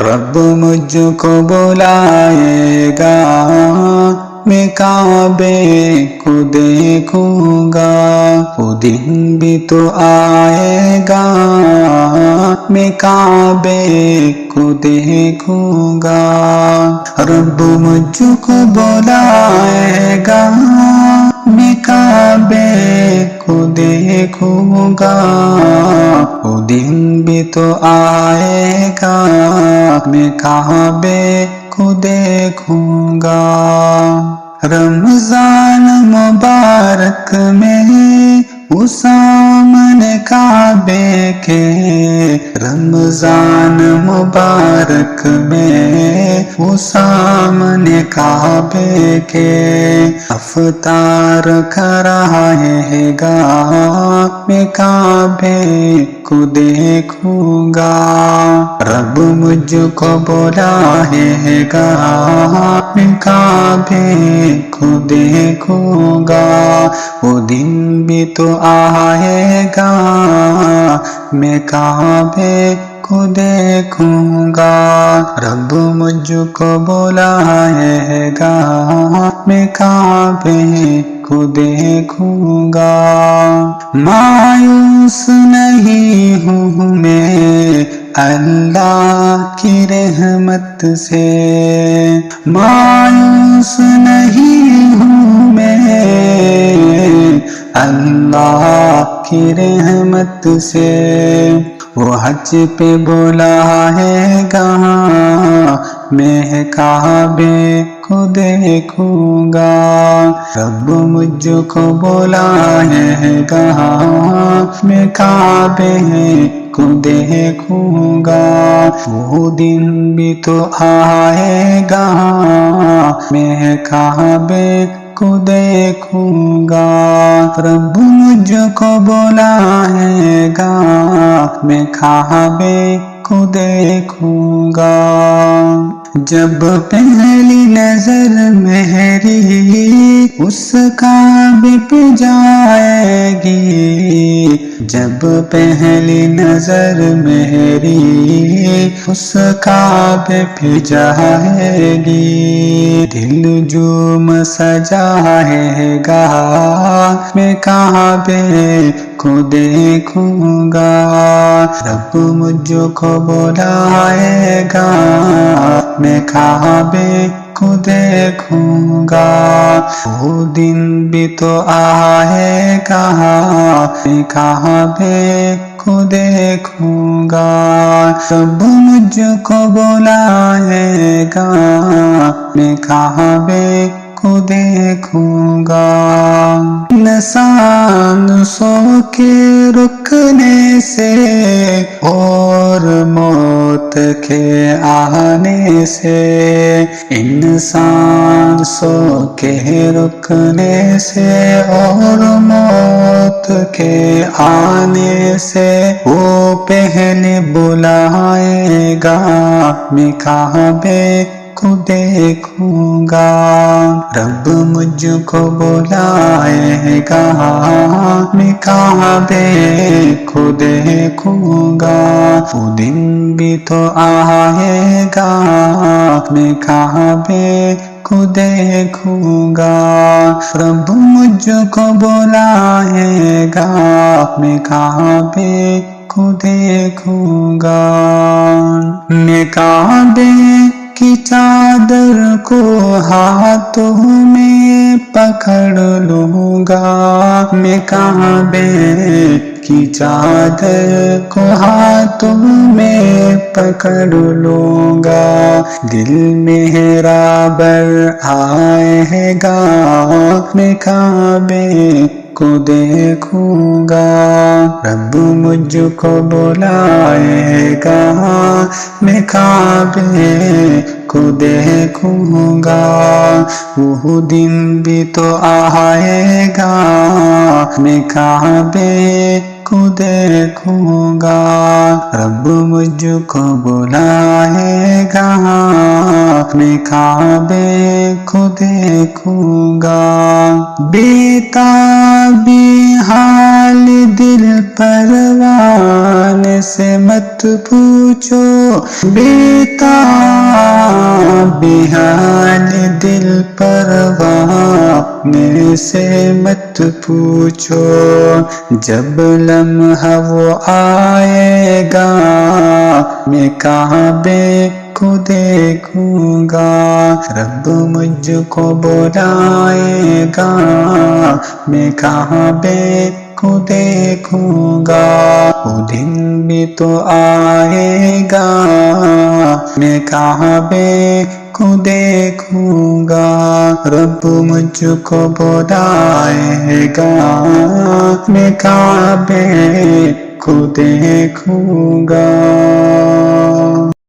رب مجھ کو بلائے گا، میں کعبے کو دیکھوں گا، وہ دن بھی تو آئے گا، میں کعبے کو دیکھوں گا۔ رب مجھ کو بلائے گا، میں کعبے کو دیکھوں گا، وہ دن بھی تو آئے گا، میں کعبے کو دیکھوں گا۔ رمضان مبارک میں وہ سامنے کعبے کے، رمضان مبارک میں وہ سامنے کعبے کے، افطار کر رہے گا، میں کعبے کو دیکھوں گا۔ رب مجھ کو بلائے گا، میں کعبے کو دیکھوں گا، وہ دن بھی تو آئے گا، میں کعبے کو دیکھوں گا۔ رب مجھ کو بلائے گا، میں کعبے کو دیکھوں گا۔ مایوس نہیں ہوں میں اللہ کی رحمت سے، مایوس نہیں ہوں میں اللہ کی رحمت سے، وہ حج پہ بلائے گا، میں کعبے کو دیکھوں گا۔ رب مجھ کو بلائے گا، میں کعبے کو دیکھوں گا، وہ دن بھی تو آئے گا، میں کعبے کو دیکھوں گا۔ رب مجھ کو بلائے گا، میں کعبے کو دیکھوں گا۔ جب پہلی نظر میری اس کعبے پہ جائے گی، جب پہلی نظر میری اس کعبے پہ جائے گی، دل جھوم سجائے گا، میں کعبے کو دیکھوں گا۔ رب مجھ کو بلائے گا، میں کعبے کو دیکھوں گا، وہ دن بھی تو آئے گا، میں کعبے کو دیکھوں گا۔ رب مجھ کو بلائے گا، میں کعبے کو دیکھوں گا۔ انسان سو کے رکنے سے اور موت کے آنے سے، انسان سو کے رکنے سے اور موت کے آنے سے، وہ پہلے بلائے گا، میں کعبے کو دیکھوں گا۔ رب مجھ کو بلائے گا، میں کعبے کو دیکھوں گا، وہ دن بھی تو آئے گا، میں کعبے کو دیکھوں گا۔ رب مجھ کو بلائے گا، میں کعبے کو دیکھوں گا۔ میں کعبے کی چادر کو ہاتھوں میں پکڑ لوں گا، میں کعبے کی چادر کو ہاتھوں میں پکڑ لوں گا، دل میرا بر آئے گا، میں کعبے کو دیکھوں گا۔ رب مجھ کو بلائے گا، میں کعبے کو دیکھوں گا، وہ دن بھی تو آئے گا، میں کعبے کو دیکھوں گا۔ رب مجھ کو بلائے گا، میں کعبے کو دیکھوں گا۔ بےتابی حال دل پروان سے مت پوچھو، بےتابی حال دل پروان سے مت پوچھو، جب لمحہ وہ آئے گا میں کعبے کو دیکھوں گا۔ رب مجھ کو بلائے گا میں کعبے کو دیکھوں گا، وہ دن بھی تو آئے گا میں کعبے کو دیکھوں گا۔ رب مجھ کو بلائے گا میں کعبے کو دیکھوں گا۔